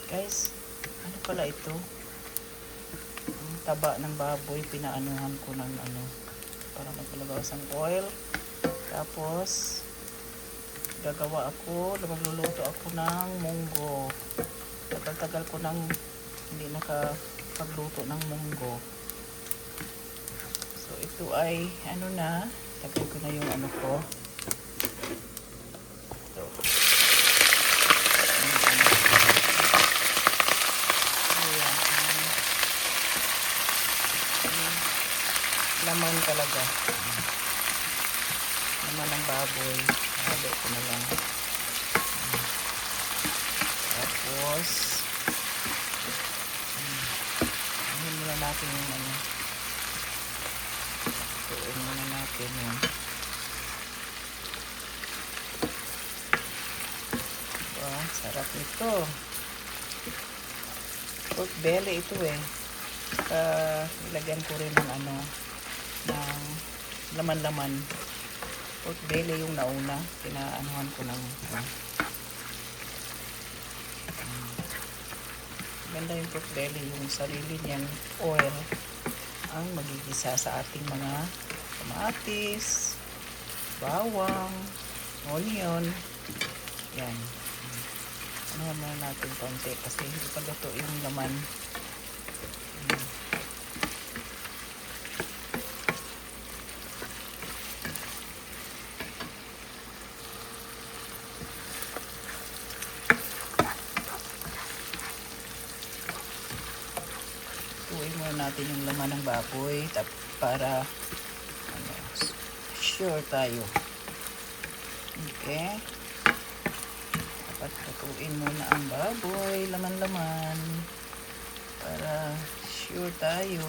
Guys, ano pala ito? Ang taba ng baboy, pinaanuhan ko ng ano, para magpalabas ang oil. Tapos, magluluto ako ng munggo. Tagal-tagal ko nang hindi nakapagluto ng munggo. So, ito ay, ano na, tagal ko na yung ano ko. Ito. Laman talaga. Laman ng baboy. Halo ko na lang. Tapos, ahin muna natin yung ano. Tuin muna natin yung sarap nito. Pork belly ito eh. Ilagyan ko rin ng ano, ng laman-laman. Pork belly yung nauna. Pinaanuhan ko ng ganda yung pork belly. Yung sarili niyang oil ang magigisa sa ating mga kamatis, bawang, onion. Yan. Ano naman natin konti kasi hindi pa luto yung laman. Tuloy muna natin yung laman ng baboy para ano, sure tayo. Okay. Dapat lutuin muna ang baboy, laman-laman para sure tayo.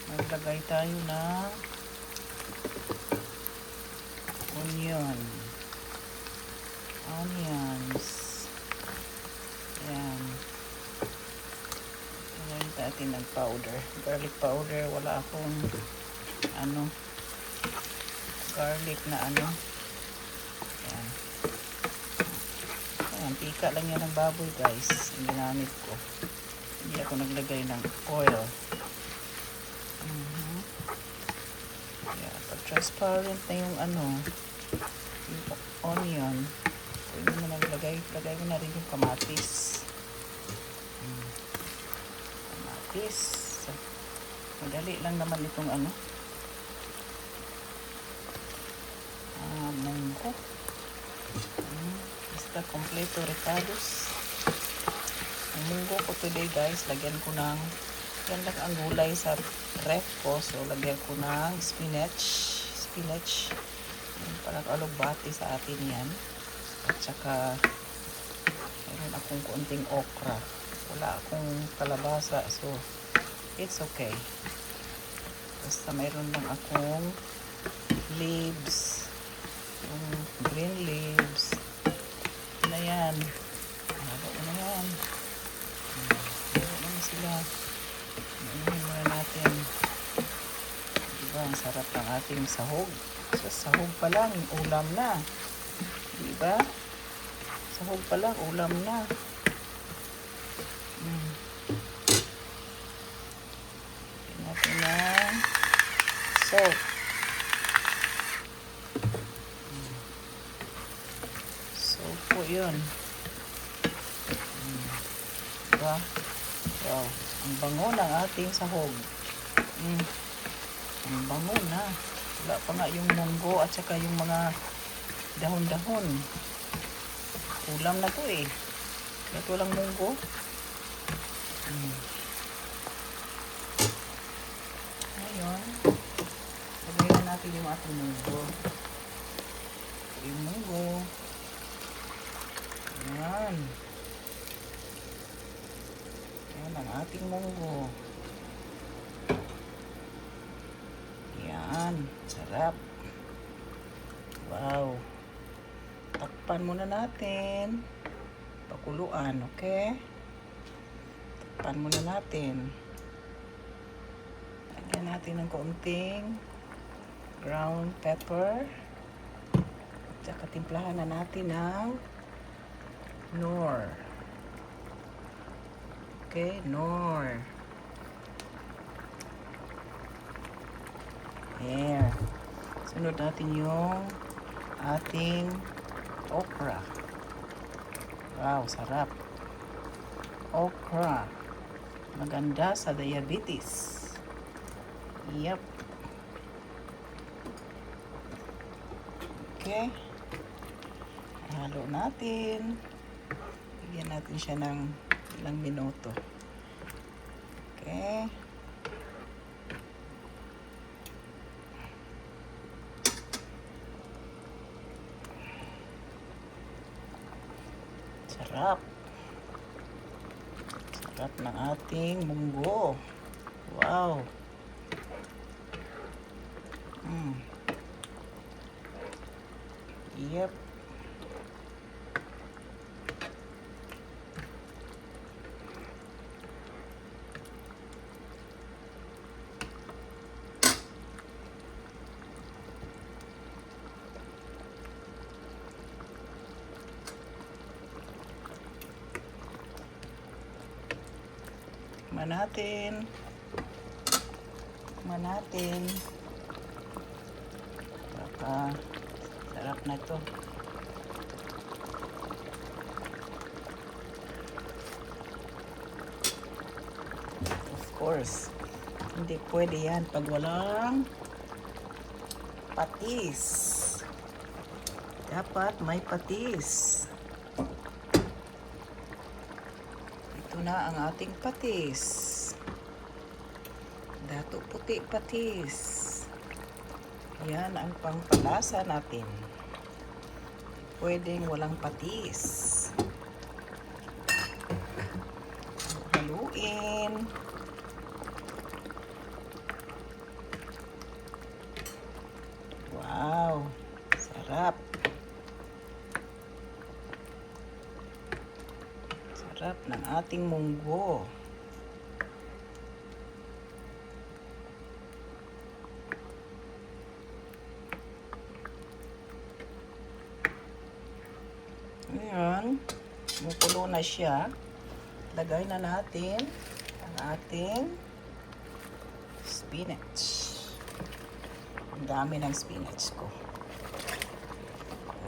Maglagay tayo ng onions. Ayan. Lagyan natin ng powder, garlic powder. Wala akong ano, garlic na ano. Ayan. Ayan, pika lang yan ng baboy guys, ang ginamit ko. Hindi ako naglagay ng oil. Transparent na yung ano, yung onion. Pwede mo naglagay mo na rin yung kamatis. Kamatis. Madali lang naman itong ano, munggo. Basta kompleto recados. Ang munggo ko today guys, lagyan ko ng, yan lang ang gulay sa ref ko. So, lagyan ko ng spinach. Parang alugbati sa atin yan. At saka, meron akong konting okra. Wala akong kalabasa. So, it's okay. Basta meron lang akong leaves. Yung green leaves. Na yan. Halo na yan. Halo na sila. Inuhin muna natin. Diba, ang sarap ng ating sahog. Sa sahog pa lang, ulam na. Diba? Sahog pa lang, ulam na. Lagyan natin ng salt. Salt po yun. Diba? Wow. Ang bango ng ating sahog. Ang bango na. Wala pa nga yung munggo at saka yung mga dahon-dahon. Ulam na to eh. Ito lang munggo. Ngayon, lagyan natin yung ating munggo. Yung munggo. Ayan. Yan ang ating munggo. Yan, sarap. Wow. Takpan muna natin. Pakuluan, okay? Takpan muna natin. Lagyan natin ng kaunting ground pepper. Tsaka timplahan na natin ng Knorr. Okay, Knorr. Ayan. Sunod natin yung ating okra. Wow, sarap. Okra. Maganda sa diabetes. Yep. Okay. Halo natin. Bigyan natin siya ng ilang minuto. Okay. Sarap. Sarap ng ating munggo. Wow. Yep. Tikman natin. Tikman natin. Baka sarap na to. Of course, hindi pwede yan pag walang patis. Dapat may patis. Ito na ang ating patis. Dato puti patis. Yan ang pangpalasa natin. Pwedeng walang patis. Haluin. Wow, sarap. Sarap ng ating munggo. Ayan, kumukulo na siya. Lagay na natin ang ating spinach. Ang dami ng spinach ko.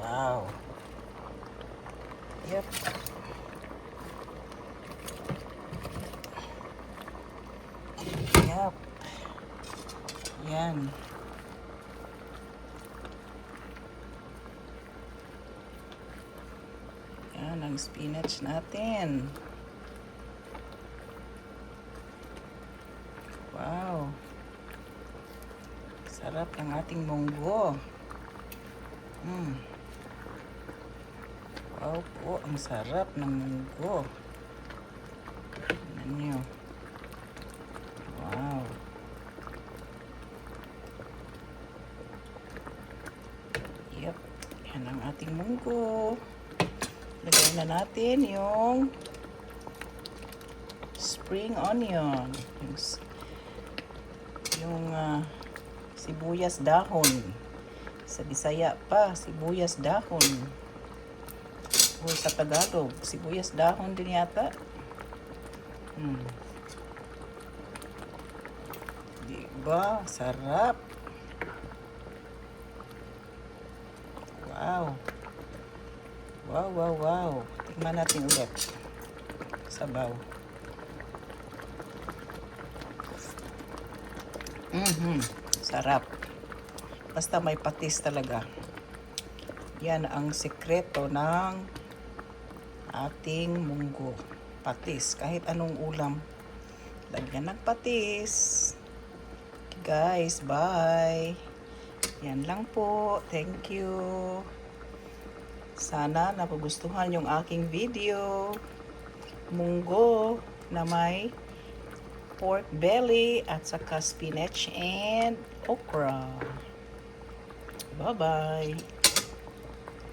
Wow. Yep. Yep. Yan. Yan ang spinach natin. Wow. Sarap ng ating munggo. Wow po, ang sarap ng munggo. Tignan nyo. Wow. Yep. Yan ang ating munggo. Lagyan na natin yung spring onion. Yung sibuyas dahon. Sa Bisaya pa, sibuyas dahon. O sa Tagalog, sibuyas dahon din yata. Diba? Sarap. Wow. Wow, wow, wow. Tingnan natin ulit. Sabaw. Sarap. Basta may patis talaga. Yan ang sekreto ng ating munggo. Patis. Kahit anong ulam. Lagyan ng patis. Guys, bye. Yan lang po. Thank you. Sana nagugustuhan yung aking video. Munggo. na may pork belly at saka spinach and okra. Bye-bye!